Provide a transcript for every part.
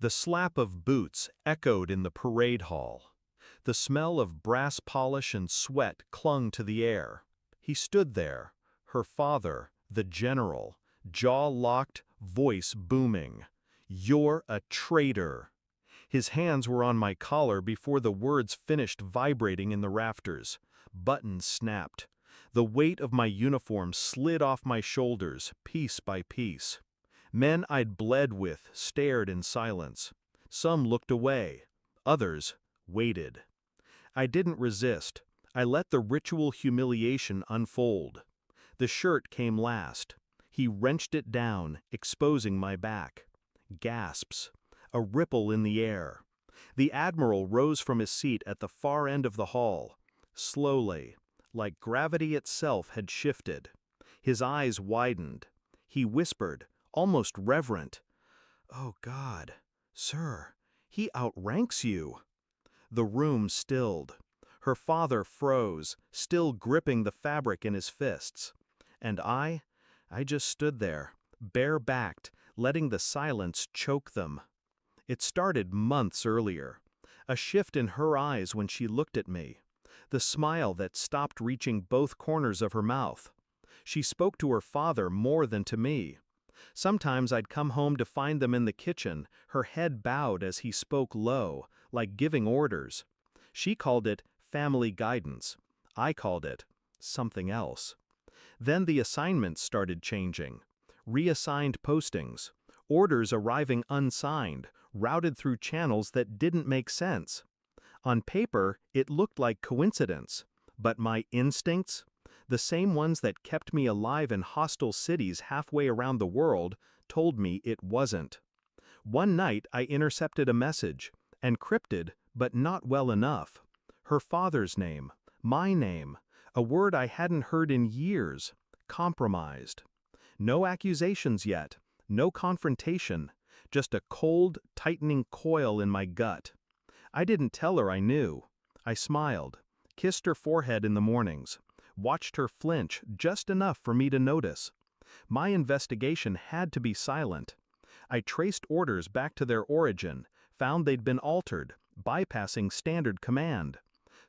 The slap of boots echoed in the parade hall. The smell of brass polish and sweat clung to the air. He stood there, her father, the general, jaw locked, voice booming. "You're a traitor." His hands were on my collar before the words finished vibrating in the rafters. Buttons snapped. The weight of my uniform slid off my shoulders, piece by piece. Men I'd bled with stared in silence. Some looked away. Others waited. I didn't resist. I let the ritual humiliation unfold. The shirt came last. He wrenched it down, exposing my back. Gasps. A ripple in the air. The admiral rose from his seat at the far end of the hall. Slowly, like gravity itself had shifted. His eyes widened. He whispered, almost reverent, "Oh God, sir, he outranks you." The room stilled. Her father froze, still gripping the fabric in his fists. And I just stood there, bare-backed, letting the silence choke them. It started months earlier. A shift in her eyes when she looked at me. The smile that stopped reaching both corners of her mouth. She spoke to her father more than to me. Sometimes I'd come home to find them in the kitchen, her head bowed as he spoke low, like giving orders. She called it family guidance. I called it something else. Then the assignments started changing. Reassigned postings. Orders arriving unsigned, routed through channels that didn't make sense. On paper, it looked like coincidence. But my instincts? The same ones that kept me alive in hostile cities halfway around the world, told me it wasn't. One night I intercepted a message, encrypted, but not well enough. Her father's name, my name, a word I hadn't heard in years, compromised. No accusations yet, no confrontation, just a cold, tightening coil in my gut. I didn't tell her I knew. I smiled, kissed her forehead in the mornings. Watched her flinch just enough for me to notice. My investigation had to be silent. I traced orders back to their origin, found they'd been altered, bypassing standard command.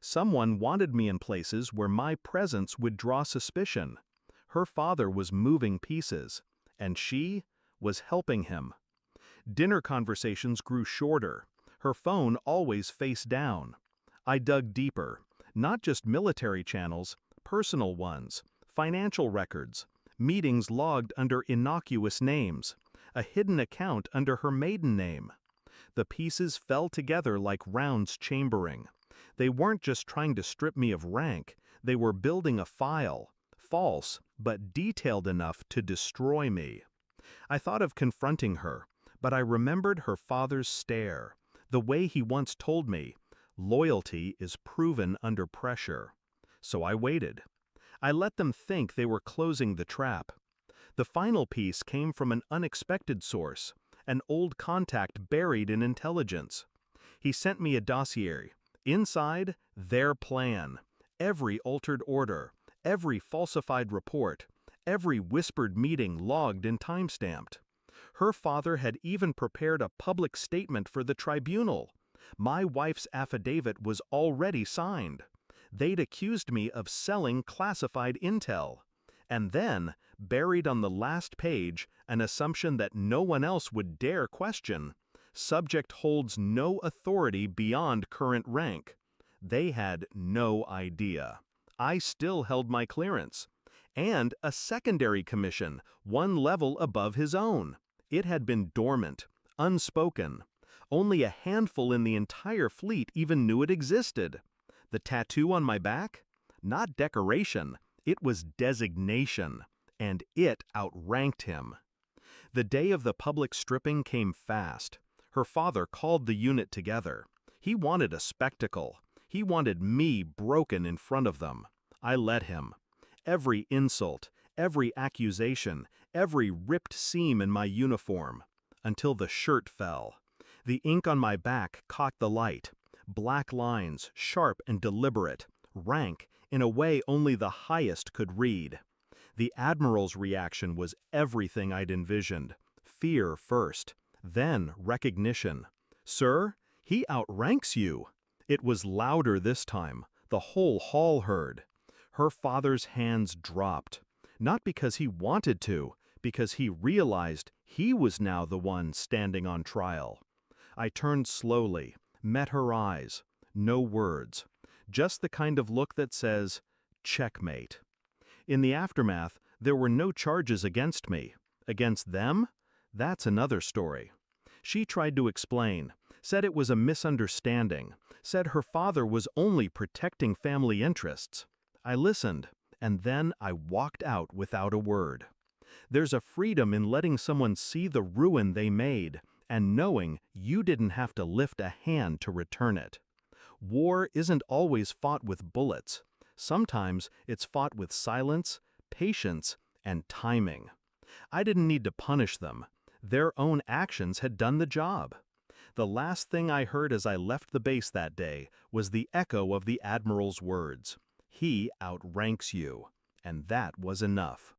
Someone wanted me in places where my presence would draw suspicion. Her father was moving pieces, and she was helping him. Dinner conversations grew shorter, her phone always face down. I dug deeper, not just military channels, personal ones, financial records, meetings logged under innocuous names, a hidden account under her maiden name. The pieces fell together like rounds chambering. They weren't just trying to strip me of rank, they were building a file, false, but detailed enough to destroy me. I thought of confronting her, but I remembered her father's stare, the way he once told me, "Loyalty is proven under pressure." So I waited. I let them think they were closing the trap. The final piece came from an unexpected source, an old contact buried in intelligence. He sent me a dossier. Inside, their plan. Every altered order, every falsified report, every whispered meeting logged and timestamped. Her father had even prepared a public statement for the tribunal. My wife's affidavit was already signed. They'd accused me of selling classified intel. And then, buried on the last page, an assumption that no one else would dare question. Subject holds no authority beyond current rank. They had no idea. I still held my clearance. And a secondary commission, one level above his own. It had been dormant, unspoken. Only a handful in the entire fleet even knew it existed. The tattoo on my back? Not decoration, it was designation, and it outranked him. The day of the public stripping came fast. Her father called the unit together. He wanted a spectacle. He wanted me broken in front of them. I let him. Every insult, every accusation, every ripped seam in my uniform, until the shirt fell. The ink on my back caught the light. Black lines, sharp and deliberate, rank in a way only the highest could read. The Admiral's reaction was everything I'd envisioned. Fear first, Then recognition. "Sir, he outranks you." It was louder this time. The whole hall heard. Her father's hands dropped. Not because he wanted to, because he realized he was now the one standing on trial. I turned slowly, met her eyes. No words. Just the kind of look that says, checkmate. In the aftermath, there were no charges against me. Against them? That's another story. She tried to explain, said it was a misunderstanding, said her father was only protecting family interests. I listened, and then I walked out without a word. There's a freedom in letting someone see the ruin they made, and knowing you didn't have to lift a hand to return it. War isn't always fought with bullets. Sometimes it's fought with silence, patience, and timing. I didn't need to punish them. Their own actions had done the job. The last thing I heard as I left the base that day was the echo of the Admiral's words. He outranks you. And that was enough.